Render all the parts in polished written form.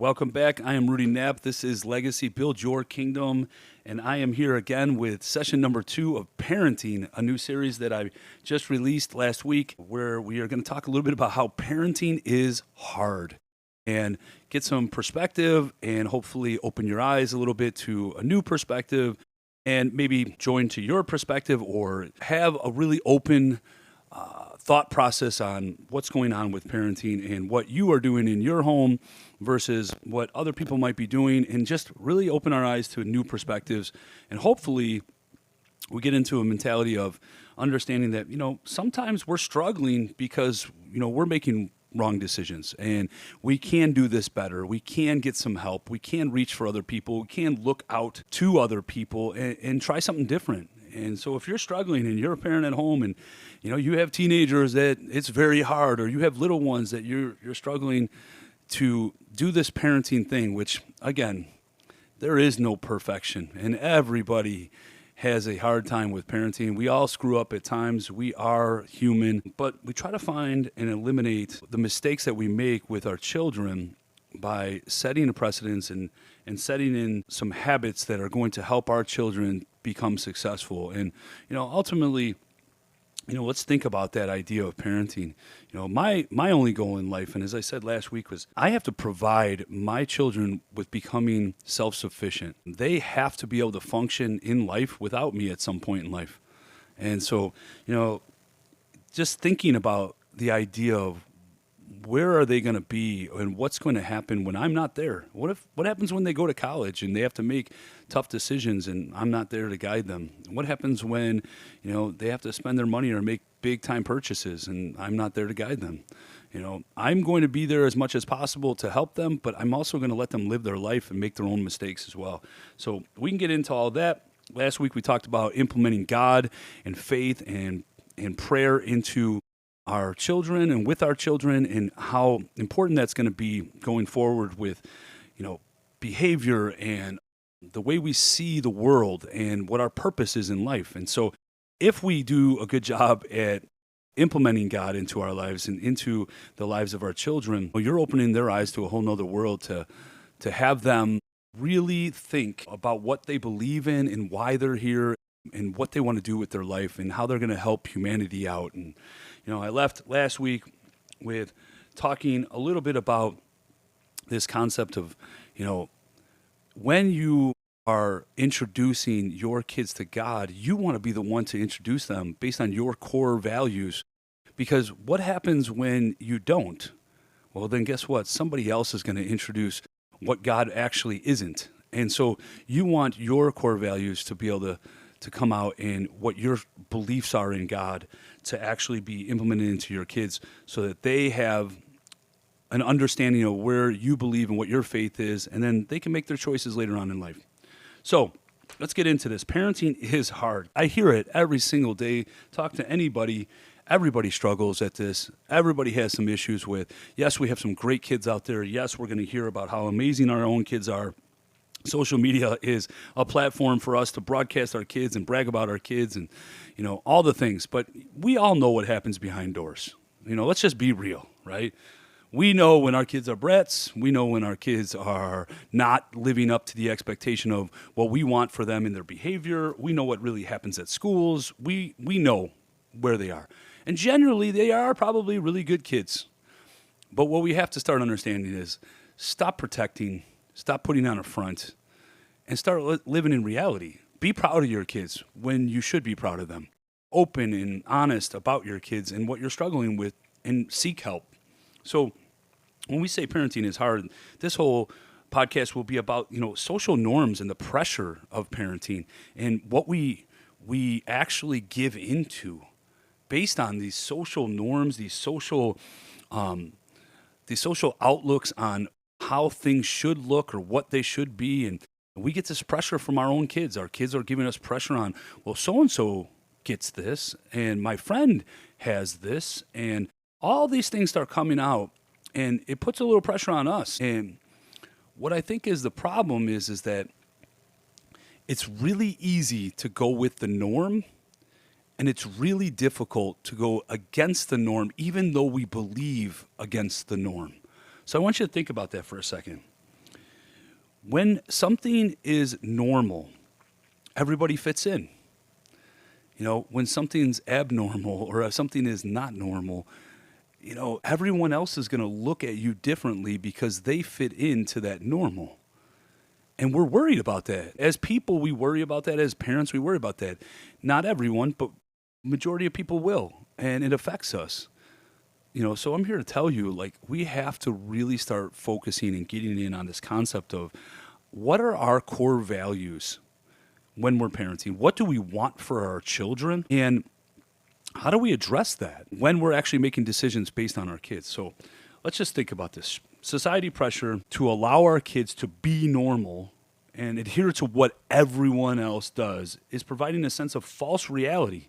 Welcome back. I am Rudy Knapp. This is Legacy Build Your Kingdom, and I am here again with session number 2 of Parenting, a new series that I just released last week, where we are going to talk a little bit about how parenting is hard and get some perspective and hopefully open your eyes a little bit to a new perspective and maybe join to your perspective or have a really open thought process on what's going on with parenting and what you are doing in your home versus what other people might be doing, and just really open our eyes to new perspectives. And hopefully we get into a mentality of understanding that, sometimes we're struggling because, we're making wrong decisions, and we can do this better. We can get some help. We can reach for other people. We can look out to other people and try something different. And so if you're struggling and you're a parent at home and, you have teenagers that it's very hard, or you have little ones that you're struggling to do this parenting thing, which again, there is no perfection and everybody has a hard time with parenting. We all screw up at times. We are human, but we try to find and eliminate the mistakes that we make with our children by setting a precedence and setting in some habits that are going to help our children become successful. And, ultimately, let's think about that idea of parenting. My only goal in life, and as I said last week, was I have to provide my children with becoming self-sufficient. They have to be able to function in life without me at some point in life. And so, just thinking about the idea of where are they going to be and what's going to happen when I'm not there? What happens when they go to college and they have to make tough decisions and I'm not there to guide them? What happens when, they have to spend their money or make big time purchases and I'm not there to guide them? I'm going to be there as much as possible to help them, but I'm also going to let them live their life and make their own mistakes as well. So we can get into all that. Last week we talked about implementing God and faith and prayer into our children and with our children, and how important that's going to be going forward with, behavior and the way we see the world and what our purpose is in life. And so if we do a good job at implementing God into our lives and into the lives of our children, you're opening their eyes to a whole nother world to have them really think about what they believe in and why they're here and what they want to do with their life and how they're going to help humanity out. And, I left last week with talking a little bit about this concept of, when you are introducing your kids to God, you want to be the one to introduce them based on your core values. Because what happens when you don't? Well, then guess what? Somebody else is going to introduce what God actually isn't. And so you want your core values to be able to come out, and what your beliefs are in God to actually be implemented into your kids so that they have an understanding of where you believe and what your faith is, and then they can make their choices later on in life. So let's get into this. Parenting is hard. I hear it every single day. Talk to anybody. Everybody struggles at this. Everybody has some issues with, yes, we have some great kids out there. Yes, we're going to hear about how amazing our own kids are. Social media is a platform for us to broadcast our kids and brag about our kids and, all the things. But we all know what happens behind doors. Let's just be real, right? We know when our kids are brats. We know when our kids are not living up to the expectation of what we want for them in their behavior. We know what really happens at schools. We know where they are. And generally, they are probably really good kids. But what we have to start understanding is stop protecting. Stop putting on a front and start living in reality. Be proud of your kids when you should be proud of them. Open and honest about your kids and what you're struggling with, and seek help. So when we say parenting is hard, this whole podcast will be about, social norms and the pressure of parenting and what we actually give into based on these social norms, these social outlooks on how things should look or what they should be. And we get this pressure from our own kids. Our kids are giving us pressure on, well, so-and-so gets this, and my friend has this, and all these things start coming out, and it puts a little pressure on us. And what I think is the problem is that it's really easy to go with the norm, and it's really difficult to go against the norm, even though we believe against the norm. So I want you to think about that for a second. When something is normal, everybody fits in. When something's abnormal or if something is not normal, everyone else is going to look at you differently because they fit into that normal. And we're worried about that. As people, we worry about that. As parents, we worry about that. Not everyone, but majority of people will. And it affects us. So I'm here to tell you, like, we have to really start focusing and getting in on this concept of what are our core values when we're parenting? What do we want for our children? And how do we address that when we're actually making decisions based on our kids? So let's just think about this. Society pressure to allow our kids to be normal and adhere to what everyone else does is providing a sense of false reality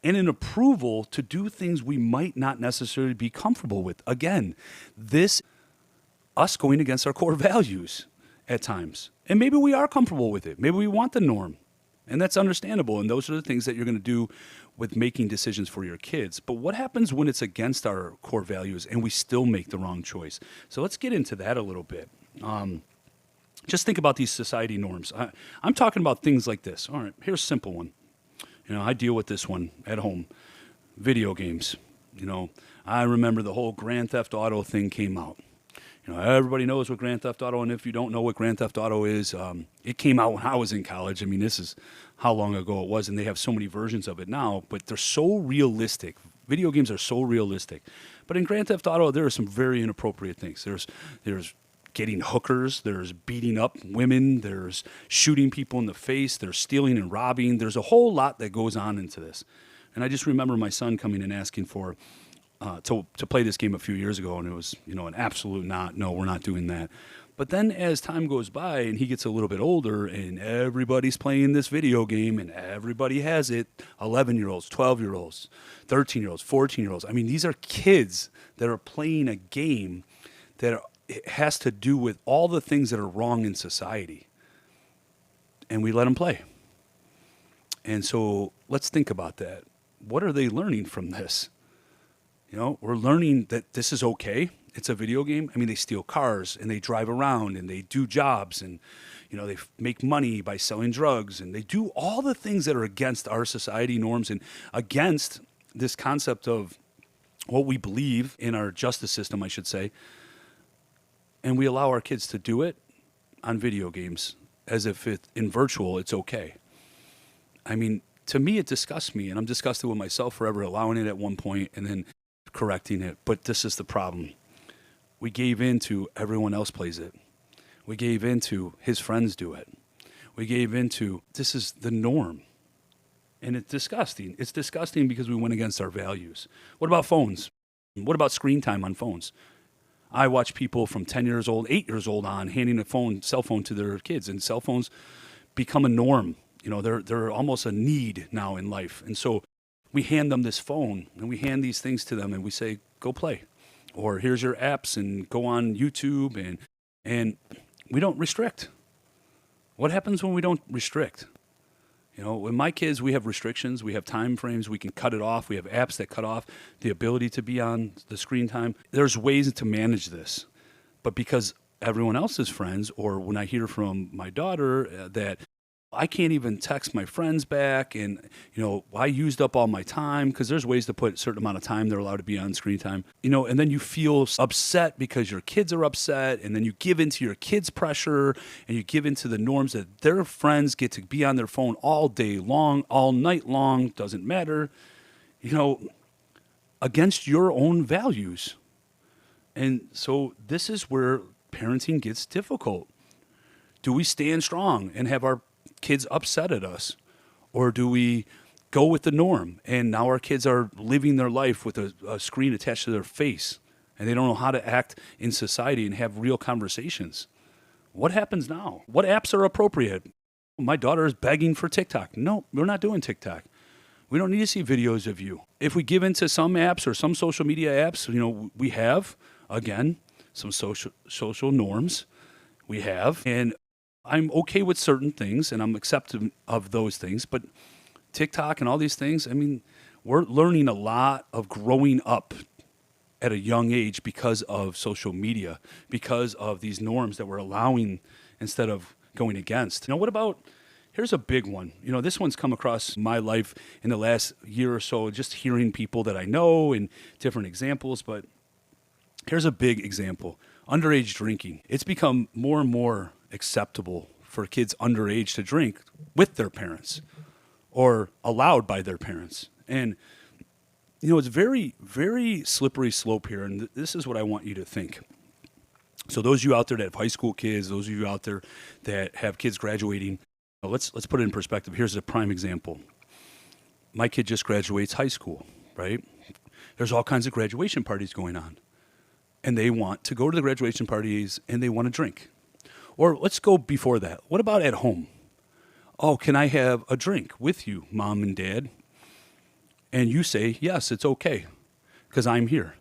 and an approval to do things we might not necessarily be comfortable with. Again, this us going against our core values at times. And maybe we are comfortable with it. Maybe we want the norm. And that's understandable. And those are the things that you're going to do with making decisions for your kids. But what happens when it's against our core values and we still make the wrong choice? So let's get into that a little bit. Just think about these society norms. I'm talking about things like this. All right, here's a simple one. I deal with this one at home. Video games. I remember the whole Grand Theft Auto thing came out. Everybody knows what Grand Theft Auto, and if you don't know what Grand Theft Auto is, it came out when I was in college. I mean, this is how long ago it was, and they have so many versions of it now, but they're so realistic. Video games are so realistic. But in Grand Theft Auto, there are some very inappropriate things. There's getting hookers, there's beating up women, there's shooting people in the face, there's stealing and robbing. There's a whole lot that goes on into this. And I just remember my son coming and asking for to play this game a few years ago, and it was, an absolute no, we're not doing that. But then as time goes by and he gets a little bit older and everybody's playing this video game and everybody has it, 11-year-olds, 12-year-olds, 13-year-olds, 14-year-olds. I mean, these are kids that are playing a game that it has to do with all the things that are wrong in society. And we let them play. And so let's think about that. What are they learning from this? We're learning that this is okay. It's a video game. I mean, they steal cars and they drive around and they do jobs and, they make money by selling drugs and they do all the things that are against our society norms and against this concept of what we believe in our justice system, I should say. And we allow our kids to do it on video games as if in virtual, it's okay. I mean, to me, it disgusts me, and I'm disgusted with myself forever allowing it at one point and then correcting it. But this is the problem. We gave in to everyone else plays it. We gave in to his friends do it. We gave into this is the norm. And it's disgusting. It's disgusting because we went against our values. What about phones? What about screen time on phones? I watch people from 10 years old, 8 years old on handing a cell phone to their kids, and cell phones become a norm. They're almost a need now in life. And so we hand them this phone and we hand these things to them and we say, go play. Or here's your apps and go on YouTube and we don't restrict. What happens when we don't restrict? With my kids, we have restrictions. We have time frames. We can cut it off. We have apps that cut off the ability to be on the screen time. There's ways to manage this. But because everyone else's friends, or when I hear from my daughter that I can't even text my friends back and, I used up all my time because there's ways to put a certain amount of time they're allowed to be on screen time, and then you feel upset because your kids are upset and then you give into your kids' pressure and you give into the norms that their friends get to be on their phone all day long, all night long, doesn't matter, against your own values. And so this is where parenting gets difficult. Do we stand strong and have our kids upset at us? Or do we go with the norm and now our kids are living their life with a screen attached to their face and they don't know how to act in society and have real conversations? What happens now? What apps are appropriate? My daughter is begging for TikTok. No, we're not doing TikTok. We don't need to see videos of you. If we give into some apps or some social media apps, we have, again, some social norms we have. And I'm okay with certain things and I'm accepting of those things, but TikTok and all these things, I mean, we're learning a lot of growing up at a young age because of social media, because of these norms that we're allowing instead of going against. What about, here's a big one. This one's come across my life in the last year or so, just hearing people that I know and different examples. But here's a big example. Underage drinking. It's become more and more acceptable for kids underage to drink with their parents or allowed by their parents. And it's very, very slippery slope here, and this is what I want you to think. So those of you out there that have high school kids, those of you out there that have kids graduating, let's put it in perspective. Here's a prime example. My kid just graduates high school, right? There's all kinds of graduation parties going on, and they want to go to the graduation parties, and they want to drink. Or let's go before that. What about at home? Oh, can I have a drink with you, mom and dad? And you say, yes, it's okay, because I'm here.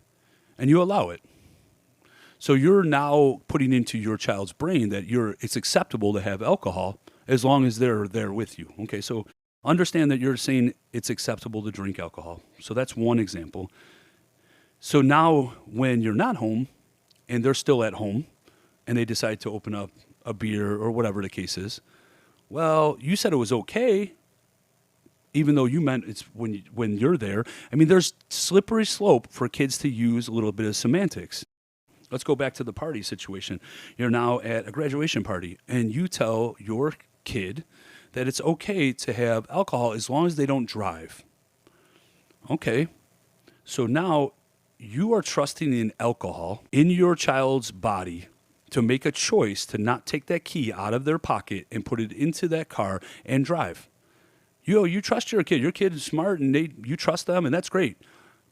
And you allow it. So you're now putting into your child's brain that it's acceptable to have alcohol as long as they're there with you. Okay, so understand that you're saying it's acceptable to drink alcohol. So that's one example. So now when you're not home and they're still at home and they decide to open up a beer or whatever the case is, well, you said it was okay, even though you meant it's when you're there. I mean, there's slippery slope for kids to use a little bit of semantics. Let's go back to the party situation. You're now at a graduation party, and you tell your kid that it's okay to have alcohol as long as they don't drive. Okay, so now you are trusting in alcohol in your child's body to make a choice to not take that key out of their pocket and put it into that car and drive. You trust your kid. Your kid is smart, and you trust them, and that's great.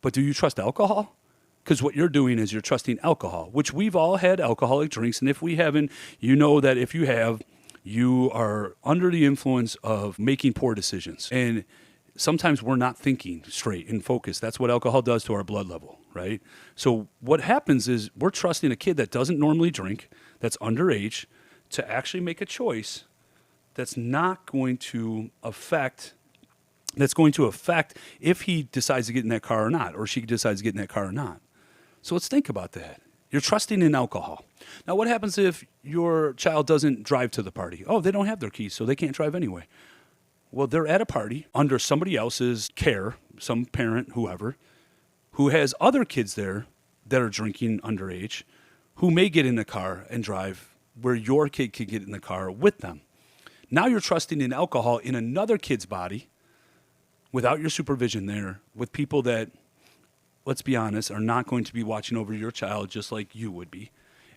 But do you trust alcohol? Because what you're doing is you're trusting alcohol, which we've all had alcoholic drinks. And if we haven't, you know that if you have, you are under the influence of making poor decisions. And sometimes we're not thinking straight and focused. That's what alcohol does to our blood level, right? So what happens is we're trusting a kid that doesn't normally drink, that's underage, to actually make a choice that's not going to affect if he decides to get in that car or not, or she decides to get in that car or not. So let's think about that. You're trusting in alcohol. Now, what happens if your child doesn't drive to the party? Oh, they don't have their keys, so they can't drive anyway. Well, they're at a party under somebody else's care, some parent, whoever, who has other kids there that are drinking underage, who may get in the car and drive where your kid could get in the car with them. Now you're trusting in alcohol in another kid's body without your supervision there, with people that, let's be honest, are not going to be watching over your child just like you would be.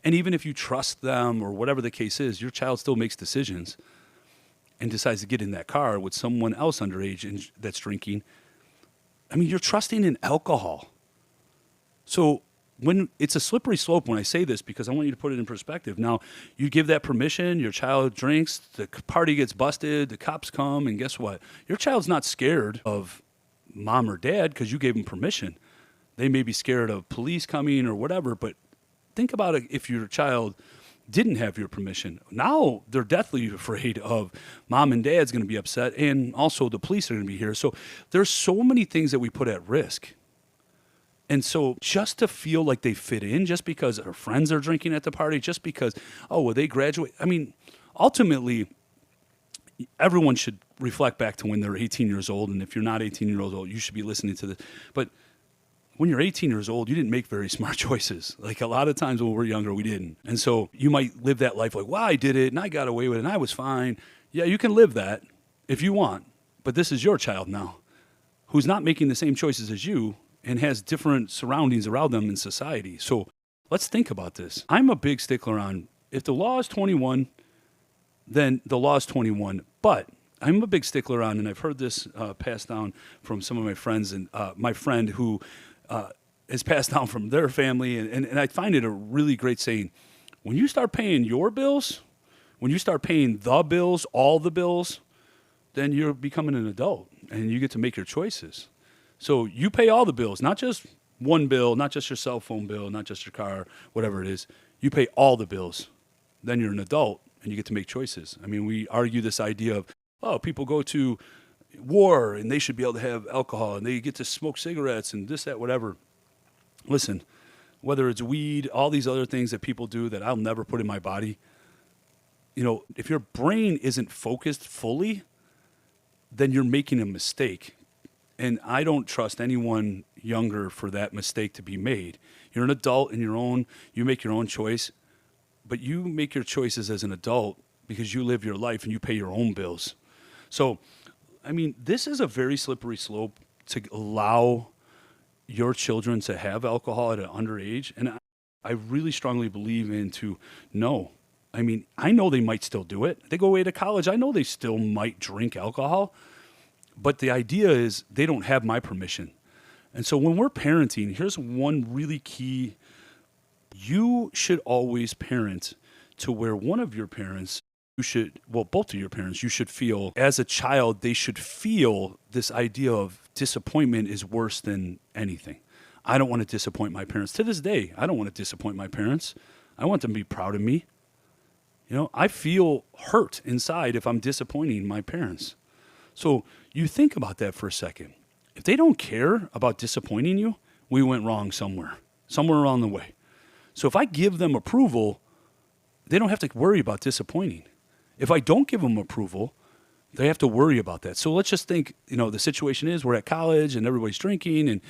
And even if you trust them or whatever the case is, your child still makes decisions and decides to get in that car with someone else underage and that's drinking. I mean, you're trusting in alcohol. So when it's a slippery slope when I say this, because I want you to put it in perspective. Now, you give that permission, your child drinks, the party gets busted, the cops come, and guess what? Your child's not scared of mom or dad because you gave them permission. They may be scared of police coming or whatever, but think about it if your child didn't have your permission. Now they're deathly afraid of mom and dad's going to be upset, and also the police are going to be here. So there's so many things that we put at risk. And so just to feel like they fit in, just because their friends are drinking at the party, just because, oh, well, they graduate. I mean, ultimately, everyone should reflect back to when they're 18 years old. And if you're not 18 years old, you should be listening to this. But when you're 18 years old, you didn't make very smart choices. Like a lot of times when we're younger, we didn't. And so you might live that life like, wow, I did it and I got away with it and I was fine. Yeah, you can live that if you want. But this is your child now who's not making the same choices as you and has different surroundings around them in society. So let's think about this. I'm a big stickler on if the law is 21, then the law is 21. But I'm a big stickler on, and I've heard this passed down from some of my friends, and my friend who is passed down from their family, and I find it a really great saying. When you start paying your bills, when you start paying the bills, all the bills, then you're becoming an adult, and you get to make your choices. So you pay all the bills, not just one bill, not just your cell phone bill, not just your car, whatever it is. You pay all the bills. Then you're an adult, and you get to make choices. I mean, we argue this idea of, oh, people go to war, and they should be able to have alcohol, and they get to smoke cigarettes, and this, that, whatever. Listen, whether it's weed, all these other things that people do that I'll never put in my body. If your brain isn't focused fully, then you're making a mistake. And I don't trust anyone younger for that mistake to be made. You're an adult in your own, you make your own choice, but you make your choices as an adult because you live your life and you pay your own bills. So, this is a very slippery slope to allow your children to have alcohol at an underage. And I really strongly believe no. I know they might still do it. They go away to college. I know they still might drink alcohol. But the idea is they don't have my permission. And so when we're parenting, here's one really key. You should always parent to where one of your parents, both of your parents, you should feel, as a child, they should feel this idea of disappointment is worse than anything. I don't want to disappoint my parents. To this day, I don't want to disappoint my parents. I want them to be proud of me. I feel hurt inside if I'm disappointing my parents. So you think about that for a second. If they don't care about disappointing you, we went wrong somewhere along the way. So if I give them approval, they don't have to worry about disappointing. If I don't give them approval, they have to worry about that. So let's just think, the situation is we're at college and everybody's drinking and,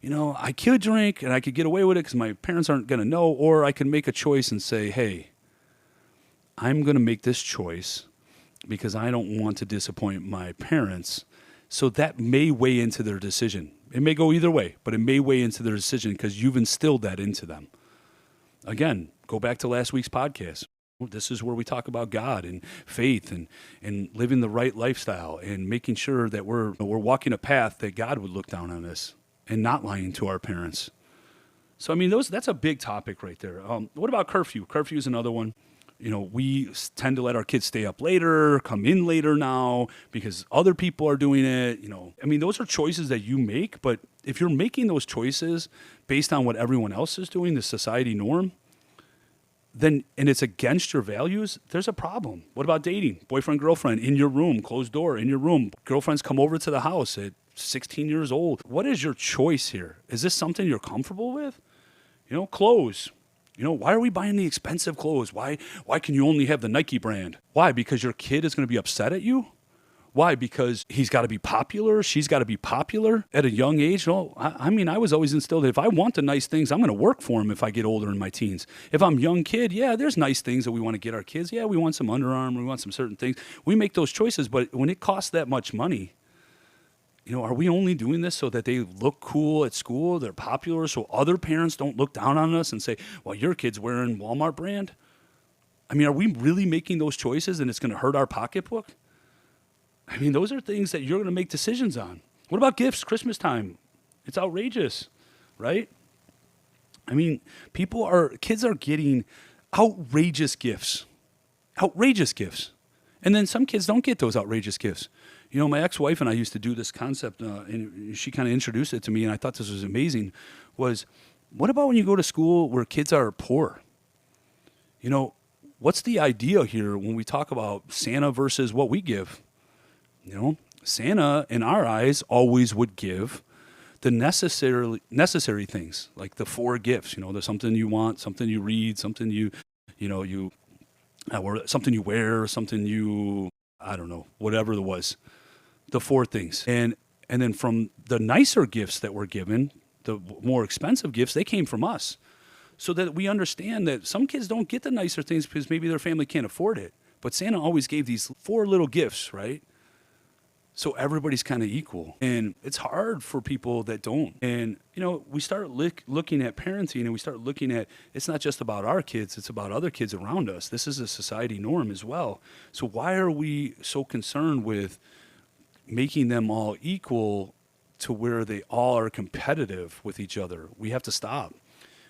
I could drink and I could get away with it because my parents aren't going to know, or I can make a choice and say, hey, I'm going to make this choice because I don't want to disappoint my parents. So that may weigh into their decision. It may go either way, but it may weigh into their decision because you've instilled that into them. Again, go back to last week's podcast. This is where we talk about God and faith and living the right lifestyle and making sure that we're walking a path that God would look down on us and not lying to our parents. So, that's a big topic right there. What about curfew? Curfew is another one. We tend to let our kids stay up later, come in later now because other people are doing it. Those are choices that you make. But if you're making those choices based on what everyone else is doing, the society norm, and it's against your values, there's a problem. What about dating? Boyfriend, girlfriend, in your room, closed door, in your room. Girlfriends come over to the house at 16 years old. What is your choice here? Is this something you're comfortable with? Clothes. Why are we buying the expensive clothes? Why can you only have the Nike brand? Why? Because your kid is going to be upset at you? Why? Because he's got to be popular? She's got to be popular at a young age? No, I was always instilled that if I want the nice things, I'm going to work for them if I get older in my teens. If I'm a young kid, yeah, there's nice things that we want to get our kids. Yeah, we want some Under Armour, we want some certain things. We make those choices, but when it costs that much money, are we only doing this so that they look cool at school, they're popular, so other parents don't look down on us and say, well, your kid's wearing Walmart brand? Are we really making those choices and it's going to hurt our pocketbook? Those are things that you're going to make decisions on. What about gifts, Christmas time? It's outrageous, right? Kids are getting outrageous gifts. And then some kids don't get those outrageous gifts. My ex-wife and I used to do this concept, and she kind of introduced it to me, and I thought this was amazing, was what about when you go to school where kids are poor? What's the idea here when we talk about Santa versus what we give? Santa, in our eyes, always would give the necessary things, like the 4 gifts. There's something you want, something you read, something something you wear, something you, I don't know, whatever it was. The 4 things. And then from the nicer gifts that were given, the more expensive gifts, they came from us. So that we understand that some kids don't get the nicer things because maybe their family can't afford it. But Santa always gave these 4 little gifts, right? So everybody's kind of equal. And it's hard for people that don't. And, we start looking at parenting and we start looking at, it's not just about our kids, it's about other kids around us. This is a society norm as well. So why are we so concerned with making them all equal to where they all are competitive with each other? We have to stop.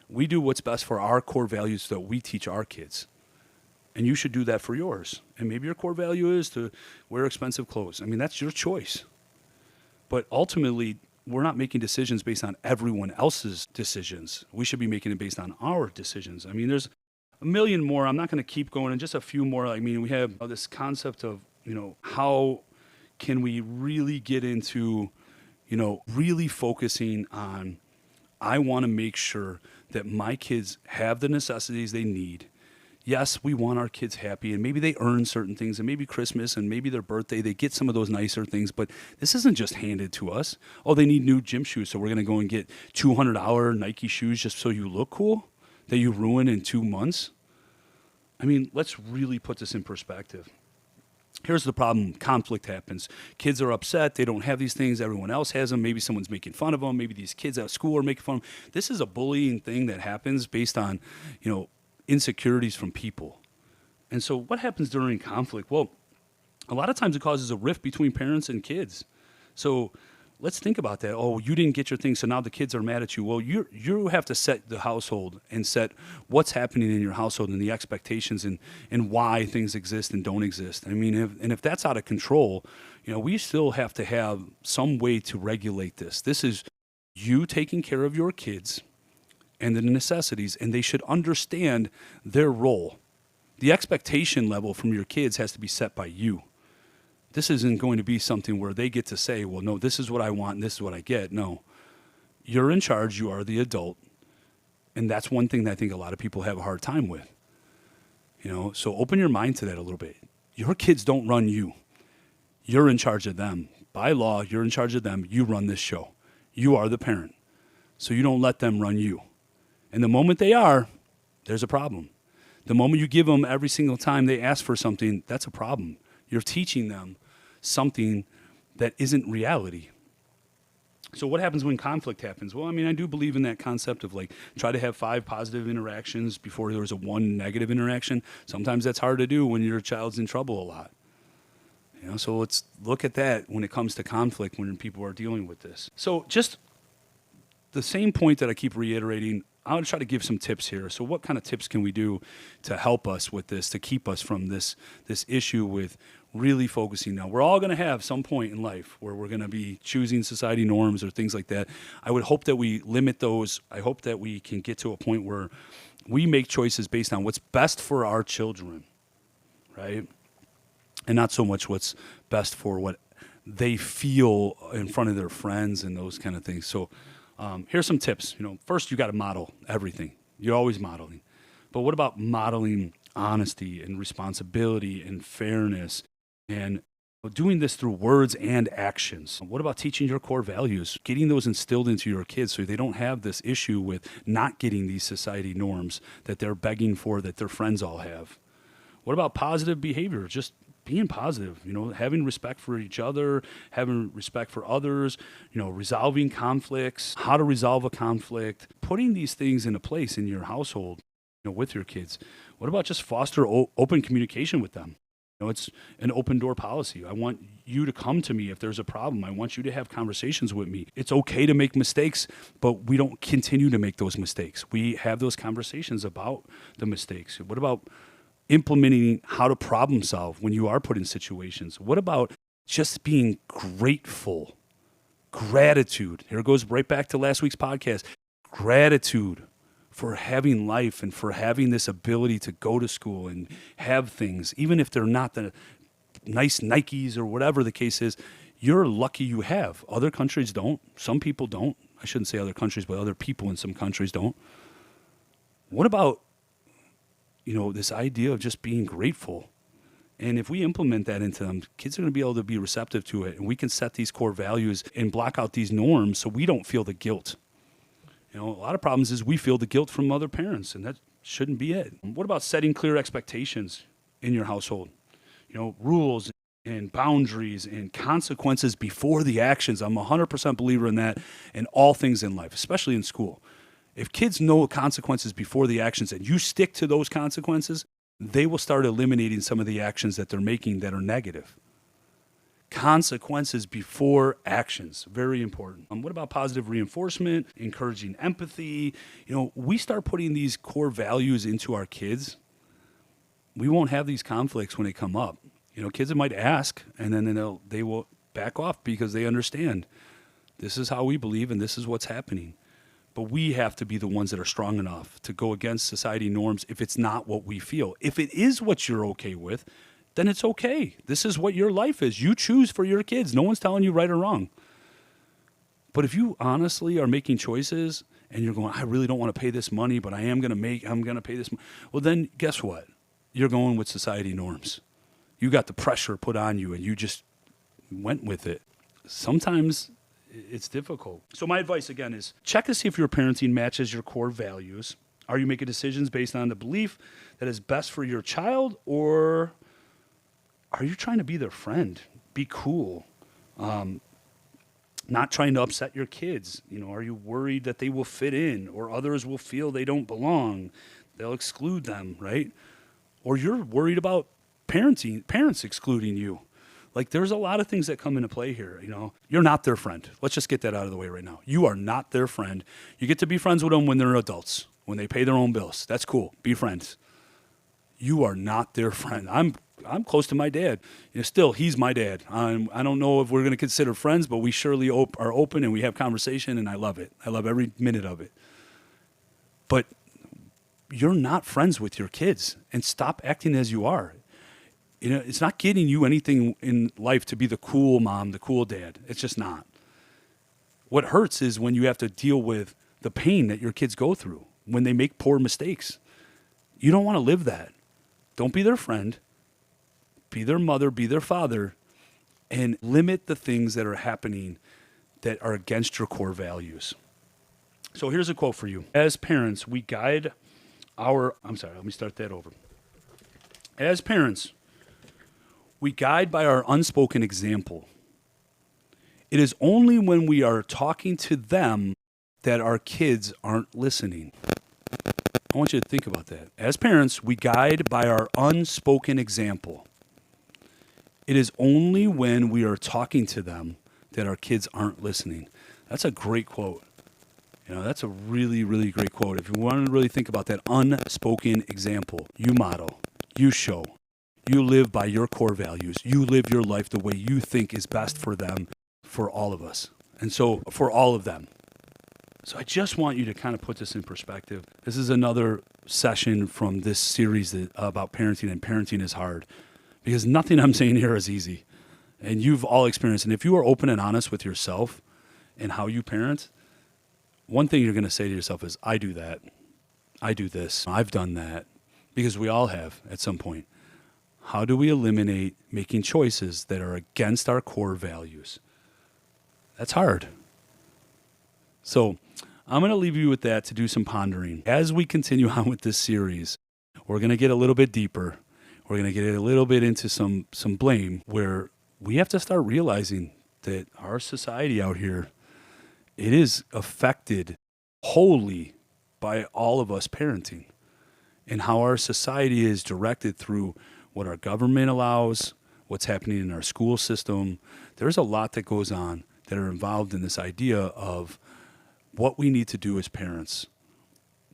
We do what's best for our core values that we teach our kids. And you should do that for yours. And maybe your core value is to wear expensive clothes. That's your choice. But ultimately, we're not making decisions based on everyone else's decisions. We should be making it based on our decisions. There's a million more. I'm not going to keep going. And just a few more. We have this concept of, how can we really get into, really focusing on I want to make sure that my kids have the necessities they need. Yes, we want our kids happy, and maybe they earn certain things, and maybe Christmas and maybe their birthday, they get some of those nicer things, but this isn't just handed to us. Oh, they need new gym shoes, so we're going to go and get $200 Nike shoes just so you look cool that you ruin in 2 months. I mean, let's really put this in perspective. Here's the problem. Conflict happens. Kids are upset. They don't have these things. Everyone else has them. Maybe someone's making fun of them. Maybe these kids at school are making fun of them. This is a bullying thing that happens based on, insecurities from people. And so what happens during conflict? Well, a lot of times it causes a rift between parents and kids. So let's think about that. Oh, you didn't get your thing, so now the kids are mad at you. Well, you have to set the household and set what's happening in your household and the expectations and why things exist and don't exist. I mean, if that's out of control, we still have to have some way to regulate this. This is you taking care of your kids and the necessities, and they should understand their role. The expectation level from your kids has to be set by you. This isn't going to be something where they get to say, well, no, this is what I want and this is what I get. No, you're in charge. You are the adult. And that's one thing that I think a lot of people have a hard time with. So open your mind to that a little bit. Your kids don't run you. You're in charge of them. By law, you're in charge of them. You run this show. You are the parent. So you don't let them run you. And the moment they are, there's a problem. The moment you give them every single time they ask for something, that's a problem. You're teaching them something that isn't reality. So what happens when conflict happens? Well, I do believe in that concept of try to have 5 positive interactions before there's a 1 negative interaction. Sometimes that's hard to do when your child's in trouble a lot. So let's look at that when it comes to conflict when people are dealing with this. So just the same point that I keep reiterating, I'm going to try to give some tips here. So what kind of tips can we do to help us with this, to keep us from this issue with really focusing? Now, we're all going to have some point in life where we're going to be choosing society norms or things like that. I would hope that we limit those. I hope that we can get to a point where we make choices based on what's best for our children, right? And not so much what's best for what they feel in front of their friends and those kind of things. So here's some tips. First, you got to model everything. You're always modeling. But what about modeling honesty and responsibility and fairness and doing this through words and actions? What about teaching your core values, getting those instilled into your kids so they don't have this issue with not getting these society norms that they're begging for, that their friends all have? What about positive behavior? Just being positive, having respect for each other, having respect for others, resolving conflicts, how to resolve a conflict, putting these things into place in your household, with your kids. What about just foster open communication with them? It's an open door policy. I want you to come to me if there's a problem. I want you to have conversations with me. It's okay to make mistakes, but we don't continue to make those mistakes. We have those conversations about the mistakes. What about implementing how to problem solve when you are put in situations? What about just being grateful? Gratitude. Here it goes right back to last week's podcast. Gratitude for having life and for having this ability to go to school and have things, even if they're not the nice Nikes or whatever the case is. You're lucky you have. Other countries don't. Some people don't. I shouldn't say other countries, but other people in some countries don't. What about this idea of just being grateful? And if we implement that into them, kids are going to be able to be receptive to it. And we can set these core values and block out these norms so we don't feel the guilt. A lot of problems is we feel the guilt from other parents, and that shouldn't be it. What about setting clear expectations in your household? Rules and boundaries and consequences before the actions. I'm 100% believer in that in all things in life, especially in school. If kids know consequences before the actions and you stick to those consequences, they will start eliminating some of the actions that they're making that are negative. Consequences before actions, very important. What about positive reinforcement, encouraging empathy? We start putting these core values into our kids, we won't have these conflicts when they come up. Kids might ask, and then they will back off because they understand this is how we believe and this is what's happening. But we have to be the ones that are strong enough to go against society norms if it's not what we feel. If it is what you're okay with, then it's okay. This is what your life is. You choose for your kids. No one's telling you right or wrong. But if you honestly are making choices and you're going, I really don't want to pay this money, but I'm going to pay this. Well, then guess what? You're going with society norms. You got the pressure put on you and you just went with it. Sometimes it's difficult. So my advice again is check to see if your parenting matches your core values. Are you making decisions based on the belief that is best for your child, or are you trying to be their friend? Be cool. Not trying to upset your kids. Are you worried that they will fit in or others will feel they don't belong? They'll exclude them, right? Or you're worried about parents excluding you. Like, there's a lot of things that come into play here. You're not their friend. Let's just get that out of the way right now. You are not their friend. You get to be friends with them when they're adults, when they pay their own bills. That's cool. Be friends. You are not their friend. I'm close to my dad. Still, he's my dad. I don't know if we're going to consider friends, but we surely are open and we have conversation, and I love it. I love every minute of it. But you're not friends with your kids, and stop acting as you are. It's not getting you anything in life to be the cool mom, the cool dad. It's just not. What hurts is when you have to deal with the pain that your kids go through when they make poor mistakes. You don't want to live that. Don't be their friend. Be their mother, be their father, and limit the things that are happening that are against your core values. So here's a quote for you. As parents, we guide let me start that over. As parents, we guide by our unspoken example. It is only when we are talking to them that our kids aren't listening. I want you to think about that. As parents, we guide by our unspoken example. It is only when we are talking to them that our kids aren't listening. That's a great quote. That's a really, really great quote. If you want to really think about that unspoken example, you model, you show. You live by your core values. You live your life the way you think is best for them, for all of us. And so for all of them. So I just want you to kind of put this in perspective. This is another session from this series about parenting, and parenting is hard because nothing I'm saying here is easy. And you've all experienced it. And if you are open and honest with yourself and how you parent, one thing you're going to say to yourself is, I do that. I do this. I've done that. Because we all have at some point. How do we eliminate making choices that are against our core values? That's hard. So I'm going to leave you with that to do some pondering. As we continue on with this series, we're going to get a little bit deeper. We're going to get a little bit into some blame, where we have to start realizing that our society out here, it is affected wholly by all of us parenting, and how our society is directed through what our government allows, what's happening in our school system. There's a lot that goes on that are involved in this idea of what we need to do as parents.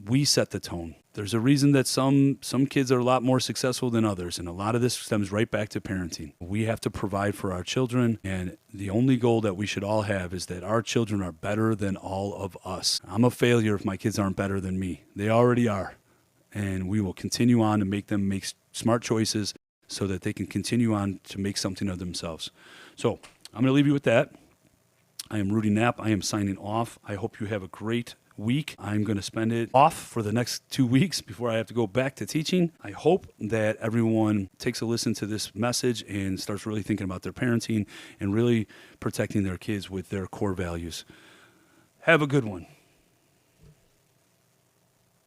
We set the tone. There's a reason that some kids are a lot more successful than others, and a lot of this stems right back to parenting. We have to provide for our children, and the only goal that we should all have is that our children are better than all of us. I'm a failure if my kids aren't better than me. They already are, and we will continue on to make them make smart choices so that they can continue on to make something of themselves. So I'm going to leave you with that. I am Rudy Knapp. I am signing off. I hope you have a great week. I'm going to spend it off for the next 2 weeks before I have to go back to teaching. I hope that everyone takes a listen to this message and starts really thinking about their parenting and really protecting their kids with their core values. Have a good one.